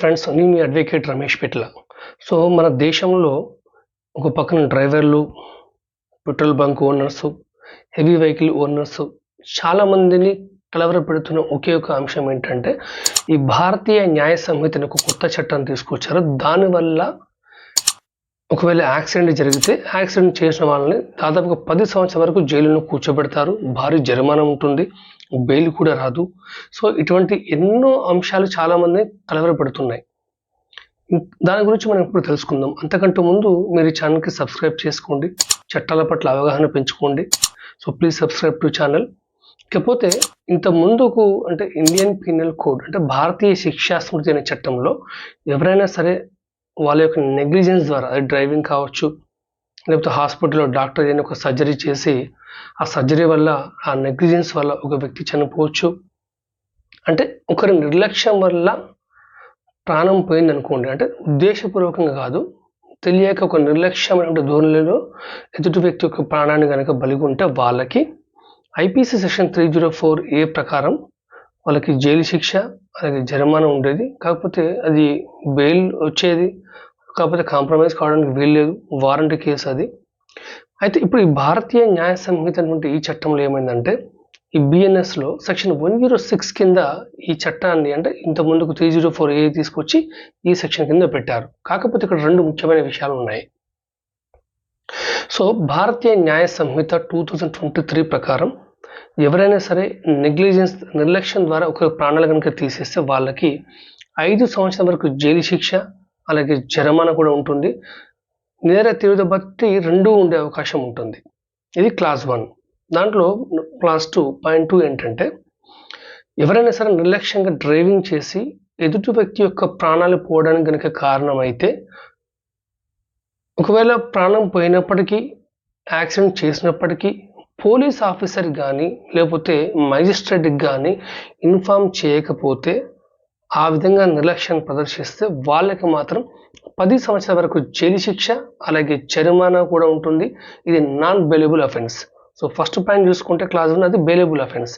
Friends, నేను మీ advocate Ramesh పెట్ల. So మన దేశంలో ఒక పక్కన డ్రైవర్లు, petrol bunk owners, heavy vehicle owners చాలా మందిని కలవరపెడుతున్న ఒకే ఒక అంశం ఏంటంటే, ఈ భారతీయ న్యాయ సంహితని ఒక కొత్త చట్టాన్ని తీసుకొచ్చారు. దానివల్ల ఒకవేళ యాక్సిడెంట్ జరిగితే యాక్సిడెంట్ చేసిన వాళ్ళని దాదాపుగా 10 సంవత్సరాల వరకు జైలులో కూర్చోబెడతారు. భారీ జరిమానా ఉంటుంది, బెయిల్ కూడా రాదు. సో ఇటువంటి ఎన్నో అంశాలు చాలామంది కలవరపెడుతున్నాయి. దాని గురించి మనం ఇప్పుడు తెలుసుకుందాం. అంతకంటే ముందు మీరు ఈ ఛానల్కి సబ్స్క్రైబ్ చేసుకోండి, చట్టాల పట్ల అవగాహన పెంచుకోండి. So please subscribe to channel. ఇకపోతే ఇంత ముందుకు అంటే ఇండియన్ పీనల్ కోడ్ అంటే భారతీయ శిక్షా స్మృతి అనే చట్టంలో ఎవరైనా సరే వాళ్ళ యొక్క నెగ్లిజెన్స్ ద్వారా, అది డ్రైవింగ్ కావచ్చు, లేకపోతే హాస్పిటల్లో డాక్టర్ ఏదైనా ఒక సర్జరీ చేసి ఆ సర్జరీ వల్ల, ఆ నెగ్లిజెన్స్ వల్ల ఒక వ్యక్తి చనిపోవచ్చు. అంటే ఒకరి నిర్లక్ష్యం వల్ల ప్రాణం పోయింది అనుకోండి, అంటే ఉద్దేశపూర్వకంగా కాదు, తెలియక ఒక నిర్లక్ష్యమైన ధోరణిలో ఎదుటి వ్యక్తి యొక్క ప్రాణాన్ని కనుక బలిగొంటే వాళ్ళకి ఐపీసీ సెక్షన్ 304A ప్రకారం వాళ్ళకి జైలు శిక్ష, అలాగే జరిమానా ఉండేది. కాకపోతే అది బెయిల్ వచ్చేది, కాకపోతే కాంప్రమైజ్ కావడానికి వీల్లేదు, వారంటీ కేసు అది. అయితే ఇప్పుడు ఈ భారతీయ న్యాయ సంహిత అనేటువంటి ఈ చట్టంలో ఏమైందంటే, ఈ బిఎన్ఎస్లో సెక్షన్ 106 కింద ఈ చట్టాన్ని, అంటే ఇంత ముందుకు 304A తీసుకొచ్చి ఈ సెక్షన్ కింద పెట్టారు. కాకపోతే ఇక్కడ 2 ముఖ్యమైన విషయాలు ఉన్నాయి. సో భారతీయ న్యాయ సంహిత 2023 ప్రకారం ఎవరైనా సరే నెగ్లిజెన్స్, నిర్లక్ష్యం ద్వారా ఒక ప్రాణాలు కనుక తీసేస్తే వాళ్ళకి 5 సంవత్సరాల వరకు జైలు శిక్ష, అలాగే జరిమానా కూడా ఉంటుంది. నేర తీవ్రత బట్టి 2 ఉండే అవకాశం ఉంటుంది. ఇది క్లాస్ 1. దాంట్లో క్లాస్ 2.2 ఏంటంటే, ఎవరైనా సరే నిర్లక్ష్యంగా డ్రైవింగ్ చేసి ఎదుటి వ్యక్తి యొక్క ప్రాణాలు పోవడానికి కనుక కారణమైతే, ఒకవేళ ప్రాణం పోయినప్పటికీ, యాక్సిడెంట్ చేసినప్పటికీ పోలీస్ ఆఫీసర్ కానీ లేకపోతే మ్యాజిస్ట్రేట్కి కానీ ఇన్ఫామ్ చేయకపోతే, ఆ విధంగా నిర్లక్ష్యాన్ని ప్రదర్శిస్తే వాళ్ళకి మాత్రం 10 సంవత్సరాల వరకు జైలు శిక్ష, అలాగే జరిమానా కూడా ఉంటుంది. ఇది non bailable offence. So first point చూసుకుంటే క్లాస్ 1 అది బెయిలబుల్ అఫెన్స్.